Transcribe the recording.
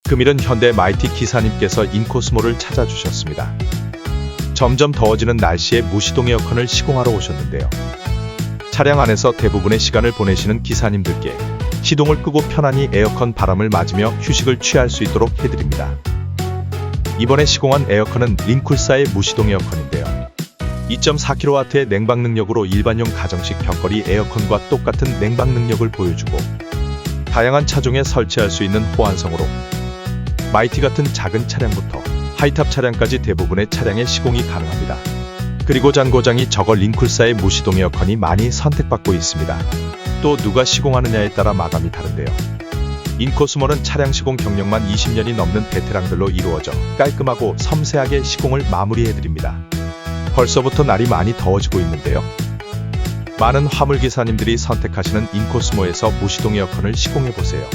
금일은 현대 마이티 기사님께서 인코스모를 찾아주셨습니다. 점점 더워지는 날씨에 무시동에어컨을 시공하러 오셨는데요. 차량 안에서 대부분의 시간을 보내시는 기사님들께 시동을 끄고 편안히 에어컨 바람을 맞으며 휴식을 취할 수 있도록 해드립니다. 이번에 시공한 에어컨은 링쿨사의 무시동에어컨인데요. 2.4kW의 냉방 능력으로 일반용 가정식 벽걸이 에어컨과 똑같은 냉방 능력을 보여주고 다양한 차종에 설치할 수 있는 호환성으로 마이티 같은 작은 차량부터 하이탑 차량까지 대부분의 차량에 시공이 가능합니다. 그리고 잔고장이 적어 링쿨사의 무시동 에어컨이 많이 선택받고 있습니다. 또 누가 시공하느냐에 따라 마감이 다른데요. 인코스모는 차량 시공 경력만 20년이 넘는 베테랑들로 이루어져 깔끔하고 섬세하게 시공을 마무리해드립니다. 벌써부터 날이 많이 더워지고 있는데요. 많은 화물기사님들이 선택하시는 인코스모에서 무시동 에어컨을 시공해보세요.